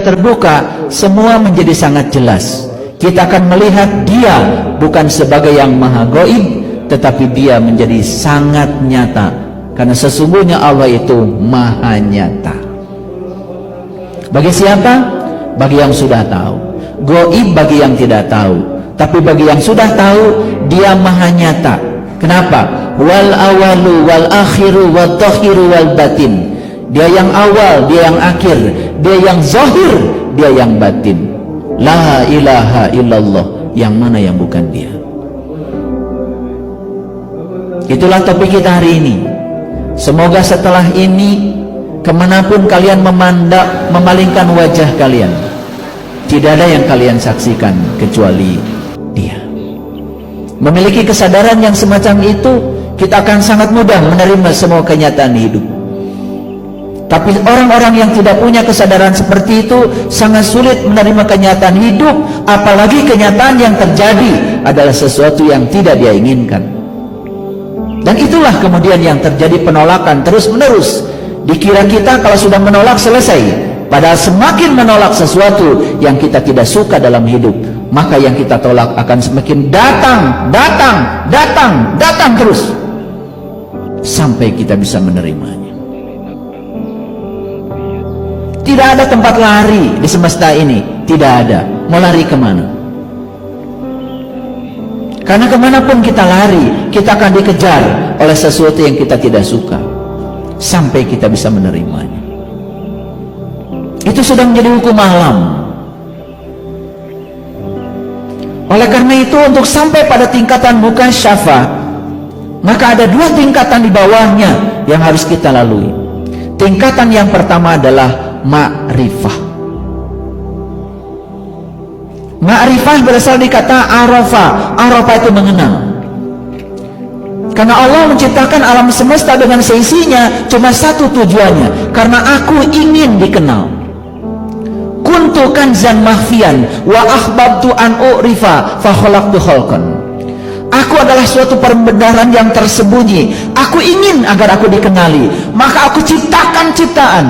terbuka, semua menjadi sangat jelas. Kita akan melihat dia bukan sebagai yang maha gaib, tetapi dia menjadi sangat nyata, karena sesungguhnya Allah itu maha nyata. Bagi siapa? Bagi yang sudah tahu. Gaib bagi yang tidak tahu, tapi bagi yang sudah tahu, dia maha nyata. Kenapa? Wal awalu wal akhiru wal dhahiru wal batin. Dia yang awal, dia yang akhir, dia yang zahir, dia yang batin. La ilaha illallah, yang mana yang bukan dia. Itulah topik kita hari ini. Semoga setelah ini, kemanapun kalian memalingkan wajah kalian, tidak ada yang kalian saksikan kecuali dia. Memiliki kesadaran yang semacam itu, kita akan sangat mudah menerima semua kenyataan hidup. Tapi orang-orang yang tidak punya kesadaran seperti itu sangat sulit menerima kenyataan hidup, apalagi kenyataan yang terjadi adalah sesuatu yang tidak dia inginkan. Dan itulah kemudian yang terjadi penolakan terus-menerus. Dikira kita kalau sudah menolak selesai, padahal semakin menolak sesuatu yang kita tidak suka dalam hidup, maka yang kita tolak akan semakin datang terus sampai kita bisa menerimanya. Tidak ada tempat lari di semesta ini, tidak ada. Mau lari kemana? Karena kemanapun kita lari, kita akan dikejar oleh sesuatu yang kita tidak suka sampai kita bisa menerimanya. Itu sudah menjadi hukum alam. Oleh karena itu, untuk sampai pada tingkatan mukasyafah, maka ada dua tingkatan di bawahnya yang harus kita lalui. Tingkatan yang pertama adalah ma'rifah. Ma'rifah berasal dari kata arafa. Arafa itu mengenal. Karena Allah menciptakan alam semesta dengan seisinya cuma satu tujuannya, karena aku ingin dikenal. Kuntu kanzan mahfian wa akhbabtu an u'rifa fa khalaqtu khalqan. Aku adalah suatu perbendaharaan yang tersembunyi. Aku ingin agar aku dikenali, maka aku ciptakan ciptaan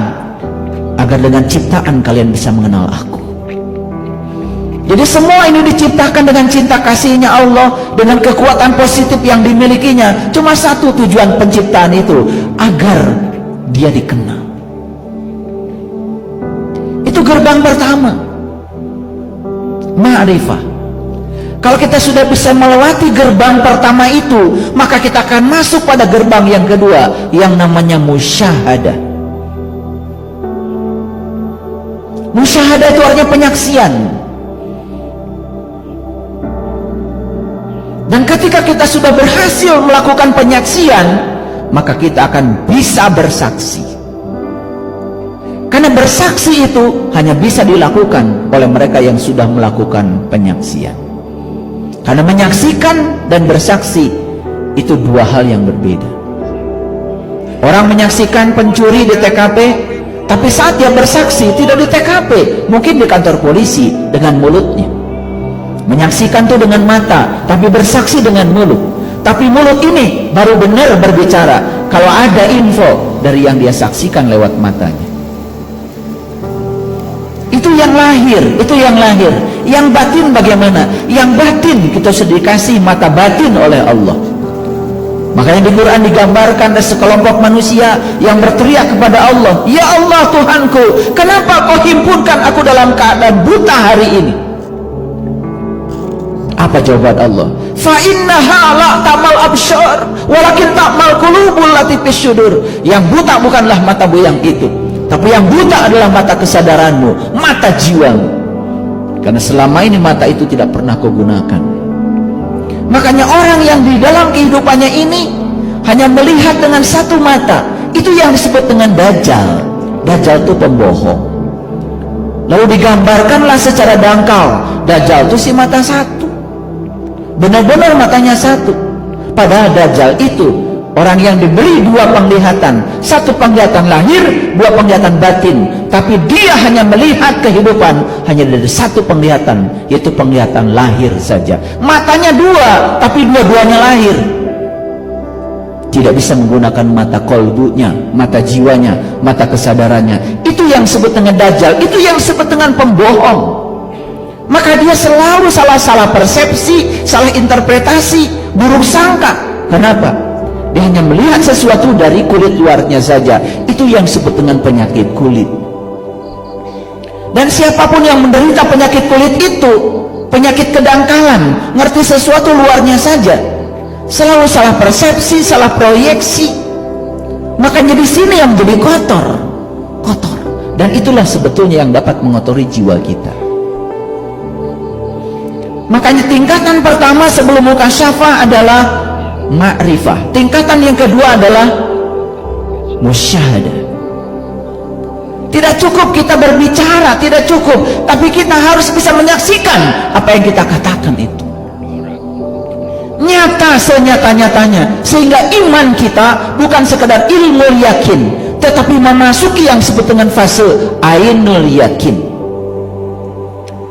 agar dengan ciptaan kalian bisa mengenal aku. Jadi semua ini diciptakan dengan cinta kasihnya Allah, dengan kekuatan positif yang dimilikinya. Cuma satu tujuan penciptaan itu, agar dia dikenal. Itu gerbang pertama, ma'rifah. Kalau kita sudah bisa melewati gerbang pertama itu, maka kita akan masuk pada gerbang yang kedua, yang namanya musyahadah. Musyahadah itu artinya penyaksian. Dan ketika kita sudah berhasil melakukan penyaksian, maka kita akan bisa bersaksi. Karena bersaksi itu hanya bisa dilakukan oleh mereka yang sudah melakukan penyaksian. Karena menyaksikan dan bersaksi itu dua hal yang berbeda. Orang menyaksikan pencuri di TKP, tapi saat dia bersaksi tidak di TKP, mungkin di kantor polisi dengan mulutnya. Menyaksikan itu dengan mata, tapi bersaksi dengan mulut. Tapi mulut ini baru benar berbicara kalau ada info dari yang dia saksikan lewat matanya. Itu yang lahir, itu yang lahir. Yang batin bagaimana? Yang batin kita sudah dikasih mata batin oleh Allah. Makanya di Quran digambarkan ada sekelompok manusia yang berteriak kepada Allah, "Ya Allah Tuhanku, kenapa kau himpunkan aku dalam keadaan buta hari ini?" Apa jawaban Allah? "Fa innaha la ta'mal absyar, walakin ta'mal qulubul lati fis sudur." Yang buta bukanlah matamu yang itu, tapi yang buta adalah mata kesadaranmu, mata jiwamu. Karena selama ini mata itu tidak pernah kau gunakan. Makanya orang yang di dalam kehidupannya ini hanya melihat dengan satu mata, itu yang disebut dengan dajjal. Dajjal itu pembohong. Lalu digambarkanlah secara dangkal, dajjal itu si mata satu, benar-benar matanya satu. Padahal dajjal itu orang yang diberi dua penglihatan, satu penglihatan lahir, dua penglihatan batin. Tapi dia hanya melihat kehidupan hanya dari satu penglihatan, yaitu penglihatan lahir saja. Matanya dua, tapi dua-duanya lahir. tidak bisa menggunakan mata kolbunya, mata jiwanya, mata kesadarannya. Itu yang disebut dengan dajjal, itu yang disebut dengan pembohong. Maka dia selalu salah persepsi, salah interpretasi, buruk sangka. Kenapa? Dia hanya melihat sesuatu dari kulit luarnya saja. Itu yang disebut dengan penyakit kulit. Dan siapapun yang menderita penyakit kulit itu, penyakit kedangkalan, ngerti sesuatu luarnya saja, selalu salah persepsi, salah proyeksi. Makanya di sini yang menjadi kotor. Dan itulah sebetulnya yang dapat mengotori jiwa kita. Makanya tingkatan pertama sebelum mukasyafah adalah ma'rifah. Tingkatan yang kedua adalah musyahadah. Tidak cukup kita berbicara, tidak cukup, tapi kita harus bisa menyaksikan apa yang kita katakan itu nyata senyata-nyatanya, sehingga iman kita bukan sekedar ilmu yakin, tetapi memasuki yang disebut dengan fase ainul yakin.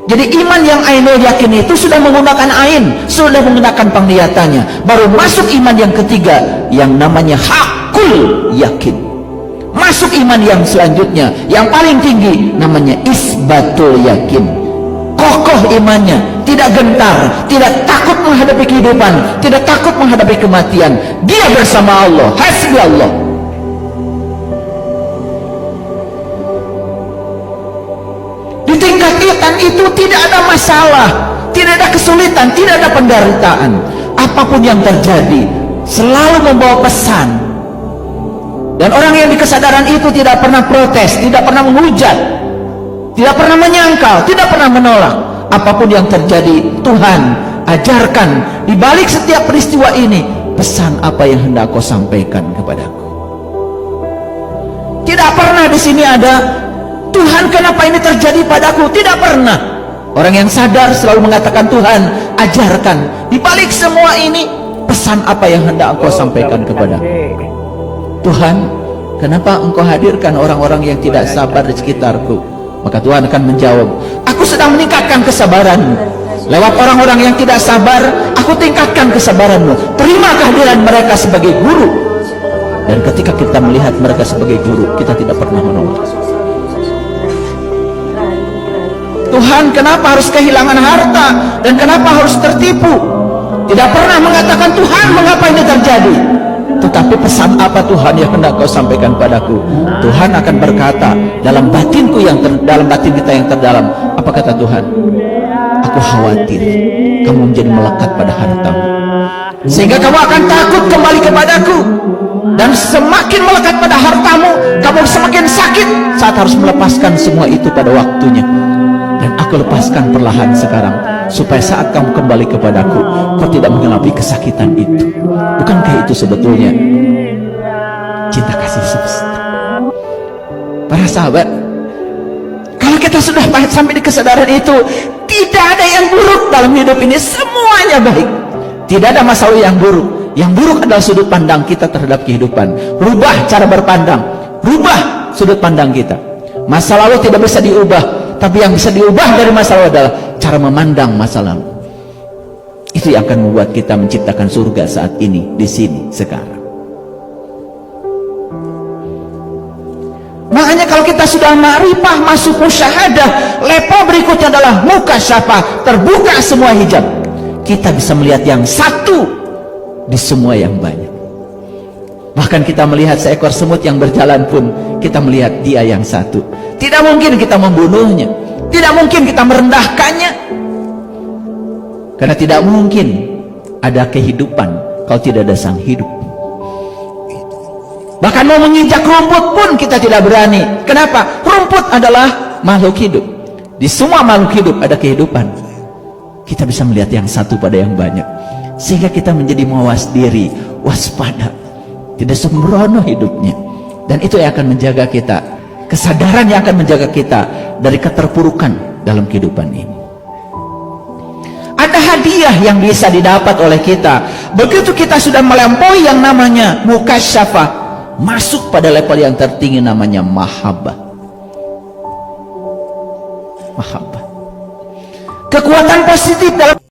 Jadi iman yang ainul yakin itu sudah menggunakan ain, sudah menggunakan penglihatannya, baru masuk iman yang ketiga yang namanya hakul yakin. Masuk iman yang selanjutnya, yang paling tinggi, namanya isbatul yakin. Kokoh imannya, tidak gentar, tidak takut menghadapi kehidupan, tidak takut menghadapi kematian. Dia bersama Allah, hasbi Allah. Di tingkatan itu tidak ada masalah, tidak ada kesulitan, tidak ada penderitaan. Apapun yang terjadi selalu membawa pesan. Dan orang yang di kesadaran itu tidak pernah protes, tidak pernah menghujat, tidak pernah menyangkal, tidak pernah menolak. Apapun yang terjadi, Tuhan ajarkan di balik setiap peristiwa ini pesan apa yang hendak kau sampaikan kepadaku. Tidak pernah di sini ada Tuhan kenapa ini terjadi padaku, tidak pernah. Orang yang sadar selalu mengatakan Tuhan ajarkan di balik semua ini pesan apa yang hendak engkau sampaikan kepadaku. Tuhan, kenapa engkau hadirkan orang-orang yang tidak sabar di sekitarku? Maka Tuhan akan menjawab, aku sedang meningkatkan kesabaranmu. Lewat orang-orang yang tidak sabar, aku tingkatkan kesabaranmu. Terima kehadiran mereka sebagai guru. Dan ketika kita melihat mereka sebagai guru, kita tidak pernah menolak. Tuhan, kenapa harus kehilangan harta? Dan kenapa harus tertipu? Tidak pernah mengatakan, Tuhan, mengapa ini terjadi? Tetapi pesan apa Tuhan yang hendak kau sampaikan padaku? Tuhan akan berkata dalam batinku dalam batin kita yang terdalam. Apa kata Tuhan? Aku khawatir kamu menjadi melekat pada hartamu, sehingga kamu akan takut kembali kepadaku. Dan semakin melekat pada hartamu, kamu semakin sakit saat harus melepaskan semua itu pada waktunya. Dan aku lepaskan perlahan sekarang, supaya saat kamu kembali kepadaku, kau tidak mengalami kesakitan itu. Bukankah itu sebetulnya cinta kasih semesta? Para sahabat, kalau kita sudah sampai di kesadaran itu, tidak ada yang buruk dalam hidup ini, semuanya baik. Tidak ada masalah yang buruk. Yang buruk adalah sudut pandang kita terhadap kehidupan. Rubah cara berpandang, rubah sudut pandang kita. Masa lalu tidak bisa diubah, tapi yang bisa diubah dari masa lalu adalah cara memandang masa lalu. Itu yang akan membuat kita menciptakan surga saat ini, di sini, sekarang. Makanya kalau kita sudah ma'rifah, masuk musyahadah, level berikutnya adalah mukasyafah, terbuka semua hijab. Kita bisa melihat yang satu di semua yang banyak. Bahkan kita melihat seekor semut yang berjalan pun, kita melihat dia yang satu. Tidak mungkin kita membunuhnya, tidak mungkin kita merendahkannya, karena tidak mungkin ada kehidupan kalau tidak ada sang hidup. Bahkan mau menginjak rumput pun kita tidak berani. Kenapa? Rumput adalah makhluk hidup. Di semua makhluk hidup ada kehidupan. Kita bisa melihat yang satu pada yang banyak, sehingga kita menjadi mawas diri, waspada, tidak sembrono hidupnya. Dan itu yang akan menjaga kita, kesadaran yang akan menjaga kita dari keterpurukan dalam kehidupan ini. Ada hadiah yang bisa didapat oleh kita begitu kita sudah melampaui yang namanya mukasyafah, masuk pada level yang tertinggi namanya mahabbah. Mahabbah, kekuatan positif dalam